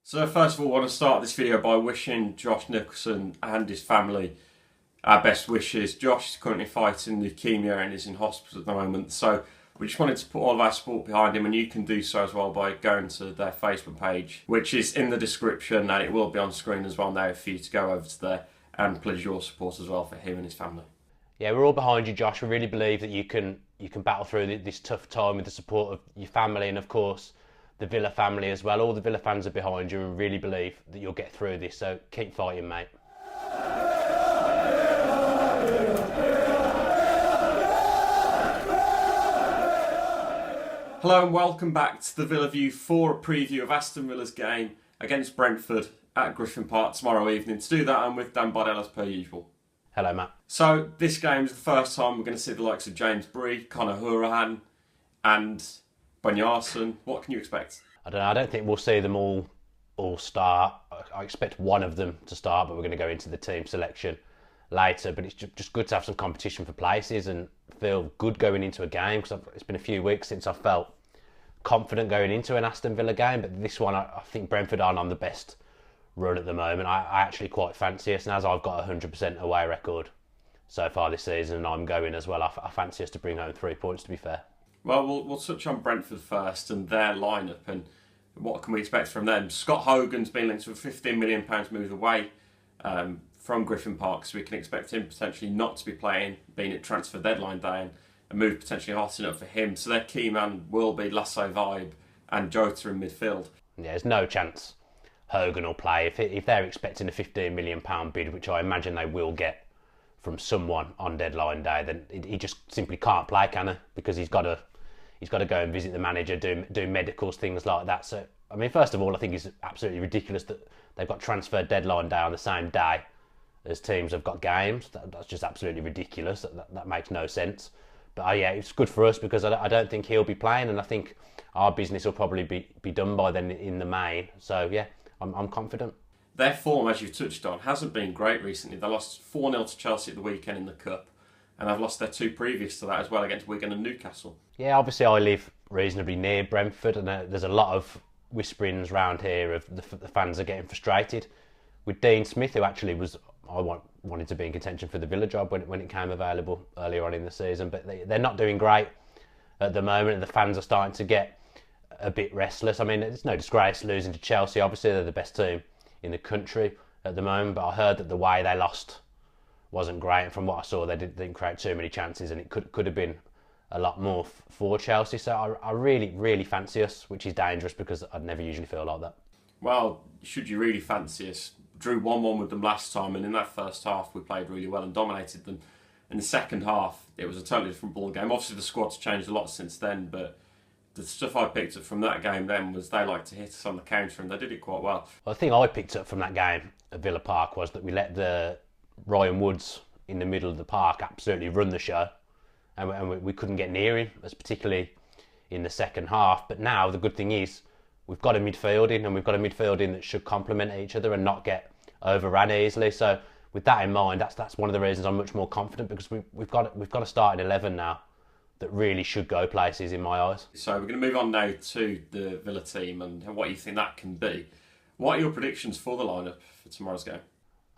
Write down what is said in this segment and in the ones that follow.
So first of all, I want to start this video by wishing Josh Nicholson and his family our best wishes. Josh is currently fighting leukemia and is in hospital at the moment, so we just wanted to put all of our support behind him, and you can do so as well by going to their Facebook page, which is in the description, and it will be on screen as well now for you to go over to there and pledge your support as well for him and his family. Yeah, we're all behind you, Josh. We really believe that you can battle through this tough time with the support of your family and, of course, the Villa family as well. All the Villa fans are behind you and really believe that you'll get through this, so keep fighting, mate. Hello and welcome back to the Villa View for a preview of Aston Villa's game against Brentford at Griffin Park tomorrow evening. To do that, I'm with Dan Bardell as per usual. Hello, Matt. So this game is the first time we're going to see the likes of James Bree, Conor Hourihane and Bunyarsson. What can you expect? I don't know. I don't think we'll see them all start. I expect one of them to start, but we're going to go into the team selection later. But it's just good to have some competition for places and feel good going into a game, because it's been a few weeks since I felt confident going into an Aston Villa game. But this one, I think Brentford aren't on the best run at the moment. I actually quite fancy us, and as I've got a 100% away record so far this season and I'm going as well, I fancy us to bring home 3 points, to be fair. Well, we'll touch on Brentford first and their lineup and what can we expect from them. Scott Hogan's been linked to a £15 million move away from Griffin Park, so we can expect him potentially not to be playing, being at transfer deadline day, and a move potentially hotting up for him. So their key man will be Lasso Vibe and Jota in midfield. Yeah, there's no chance Hogan will play. If they're expecting a £15 million bid, which I imagine they will get from someone on deadline day, then he just simply can't play, can he? Because he's got to go and visit the manager, do medicals, things like that. So, I mean, first of all, I think it's absolutely ridiculous that they've got transfer deadline day on the same day as teams have got games. That's just absolutely ridiculous. That makes no sense. But yeah, it's good for us because I don't think he'll be playing, and I think our business will probably be done by then in the main. So yeah, I'm confident. Their form, as you've touched on, hasn't been great recently. They lost 4-0 to Chelsea at the weekend in the Cup, and they've lost their two previous to that as well against Wigan and Newcastle. Yeah, obviously I live reasonably near Brentford, and there's a lot of whisperings around here of the fans are getting frustrated with Dean Smith, who actually wanted to be in contention for the Villa job when it came available earlier on in the season, but they're not doing great at the moment, and the fans are starting to get a bit restless. I mean, it's no disgrace losing to Chelsea. Obviously, they're the best team in the country at the moment, but I heard that the way they lost wasn't great, and from what I saw, they didn't create too many chances, and it could have been a lot more for Chelsea. So I really fancy us, which is dangerous because I'd never usually feel like that. Well, should you really fancy us? Drew 1-1 with them last time, and in that first half we played really well and dominated them. In the second half, it was a totally different ball game. Obviously, the squad's changed a lot since then, but the stuff I picked up from that game then was they like to hit us on the counter, and they did it quite well. Well, the thing I picked up from that game at Villa Park was that we let the Ryan Woods in the middle of the park absolutely run the show, and we couldn't get near him, as particularly in the second half. But now the good thing is we've got a midfield in, and we've got a midfield in that should complement each other and not get overrun easily. So with that in mind, that's one of the reasons I'm much more confident, because we've got a starting 11 now that really should go places in my eyes. So we're going to move on now to the Villa team and what you think that can be. What are your predictions for the lineup for tomorrow's game?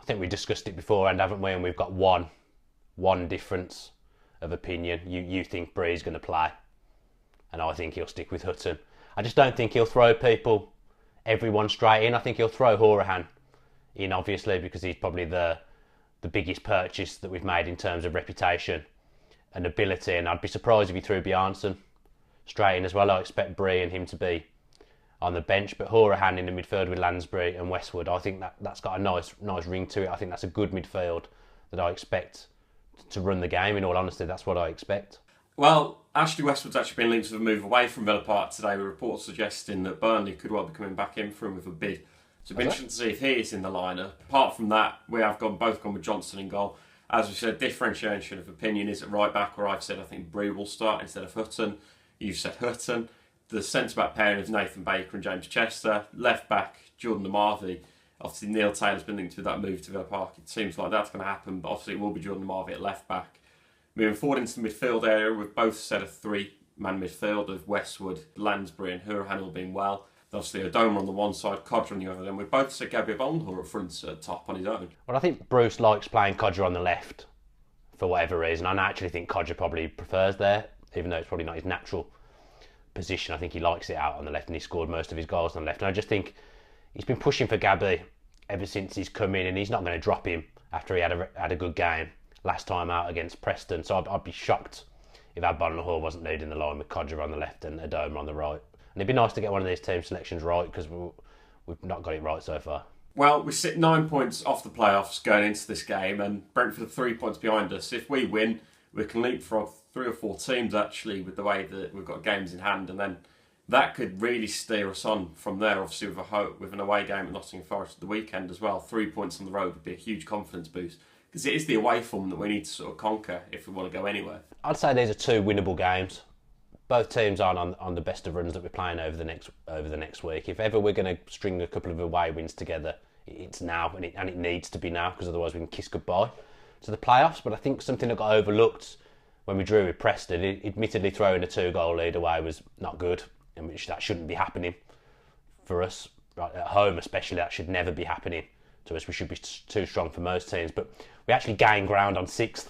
I think we discussed it beforehand, haven't we? And we've got one difference of opinion. You think Bree's going to play, and I think he'll stick with Hutton. I just don't think he'll throw everyone straight in. I think he'll throw Hourihane in, obviously, because he's probably the biggest purchase that we've made in terms of reputation and ability, and I'd be surprised if he threw Bunyarsson straight in as well. I expect Bree and him to be on the bench, but Hourihane in the midfield with Lansbury and Westwood, I think that's got a nice ring to it. I think that's a good midfield that I expect to run the game. In all honesty, that's what I expect. Well, Ashley Westwood's actually been linked with a move away from Villa Park today, with reports suggesting that Burnley could well be coming back in for him with a bid. So it'll be interesting to see if he is in the lineup. Apart from that, we have both gone with Johnson in goal. As we said, differentiation of opinion is at right back, where I've said I think Bree will start instead of Hutton. You've said Hutton. The centre-back pairing of Nathan Baker and James Chester. Left back, Jordan Amarvi. Obviously, Neil Taylor's been linked with that move to Villa Park. It seems like that's going to happen, but obviously it will be Jordan Amarvi at left back. Moving forward into the midfield area, we've both said a three-man midfield of Westwood, Lansbury and Hourihane all being well. Obviously, Adoma on the one side, Codger on the other. Then we both said Gabriel Bondor up front at top on his own. Well, I think Bruce likes playing Codger on the left for whatever reason. I actually think Codger probably prefers there, even though it's probably not his natural position. I think he likes it out on the left, and he scored most of his goals on the left. And I just think he's been pushing for Gabby ever since he's come in, and he's not going to drop him after he had a good game last time out against Preston. So I'd be shocked if Agbonlahor wasn't leading the line with Codger on the left and Adoma on the right. And it'd be nice to get one of these team selections right, because we've not got it right so far. Well, we sit 9 points off the playoffs going into this game, and Brentford are 3 points behind us. If we win, we can leapfrog 3 or 4 teams, actually, with the way that we've got games in hand, and then that could really steer us on from there, obviously, with an away game at Nottingham Forest at the weekend as well. 3 points on the road would be a huge confidence boost, because it is the away form that we need to sort of conquer if we want to go anywhere. I'd say these are 2 winnable games. Both teams aren't on the best of runs that we're playing over the next week. If ever we're going to string a couple of away wins together, it's now, and it needs to be now, because otherwise we can kiss goodbye to the playoffs. But I think something that got overlooked when we drew with Preston, admittedly throwing a 2-goal lead away was not good, and that shouldn't be happening for us. Right, at home especially, that should never be happening to us. We should be too strong for most teams. But we actually gained ground on 6th,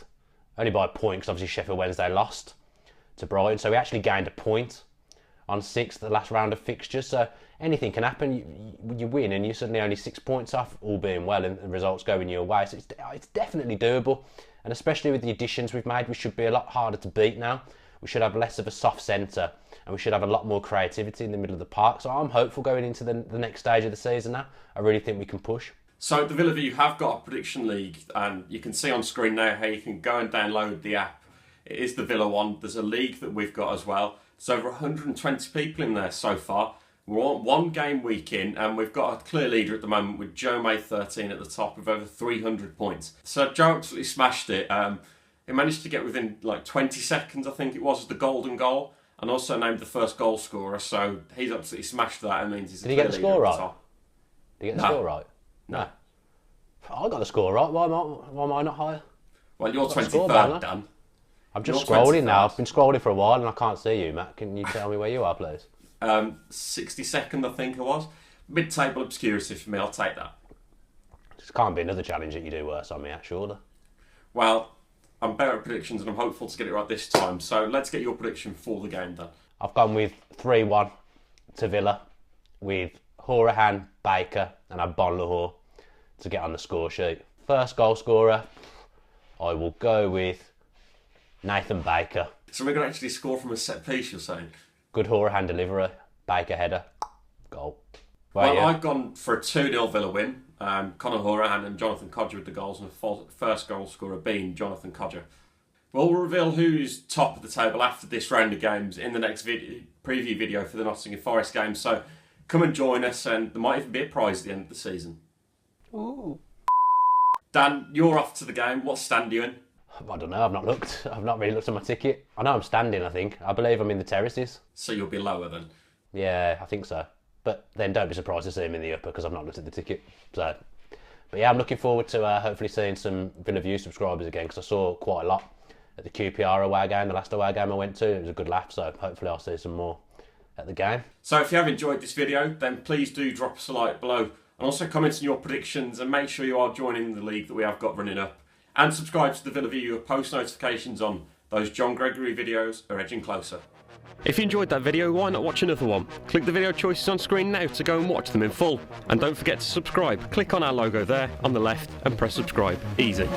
only by a point, because obviously Sheffield Wednesday lost to Brighton. So we actually gained a point on 6th, the last round of fixtures. So anything can happen. You win and you're suddenly only 6 points off, all being well, and the results going your way. So it's definitely doable. And especially with the additions we've made, we should be a lot harder to beat now. We should have less of a soft centre, and we should have a lot more creativity in the middle of the park. So I'm hopeful going into the next stage of the season now. I really think we can push. So at the Villa View, you have got a prediction league, and you can see on screen now how you can go and download the app. It is the Villa one. There's a league that we've got as well. There's over 120 people in there so far. We're on 1 game week in, and we've got a clear leader at the moment with Joe May 13 at the top with over 300 points. So Joe absolutely smashed it. He managed to get within like 20 seconds, I think it was, the golden goal, and also named the first goal scorer. So he's absolutely smashed that. It means he's Did he get the score right? Did he get the score right? No. I got the score right. Why am I not higher? Well, you're 23rd, Dan. I'm just scrolling now. I've been scrolling for a while and I can't see you, Matt. Can you tell me where you are, please? 62nd, I think it was. Mid-table obscurity for me, I'll take that. This can't be another challenge that you do worse on me, surely. Well, I'm better at predictions and I'm hopeful to get it right this time. So let's get your prediction for the game, Dan. I've gone with 3-1 to Villa, with Horahan, Baker and Agbonlahor to get on the score sheet. First goal scorer, I will go with Nathan Baker. So we're going to actually score from a set piece, you're saying? Good Horahan deliverer, Baker header, goal. Well, I've gone for a 2-0 Villa win. Conor Horahan and Jonathan Codger with the goals, and the first goal scorer being Jonathan Codger. Well, we'll reveal who's top of the table after this round of games in the next preview video for the Nottingham Forest game. So come and join us, and there might even be a prize at the end of the season. Ooh. Dan, you're off to the game. What stand are you in? I don't know, I've not looked. I've not really looked at my ticket. I know I'm standing, I think. I believe I'm in the terraces. So you'll be lower then? Yeah, I think so. But then don't be surprised to see him in the upper, because I've not looked at the ticket. So, but yeah, I'm looking forward to hopefully seeing some Villa View subscribers again, because I saw quite a lot at the QPR away game, the last away game I went to. It was a good laugh, so hopefully I'll see some more at the game. So if you have enjoyed this video, then please do drop us a like below, and also comment on your predictions, and make sure you are joining the league that we have got running up. And subscribe to the Villa View with post notifications on. Those John Gregory videos are edging closer. If you enjoyed that video, why not watch another one? Click the video choices on screen now to go and watch them in full. And don't forget to subscribe. Click on our logo there on the left and press subscribe. Easy.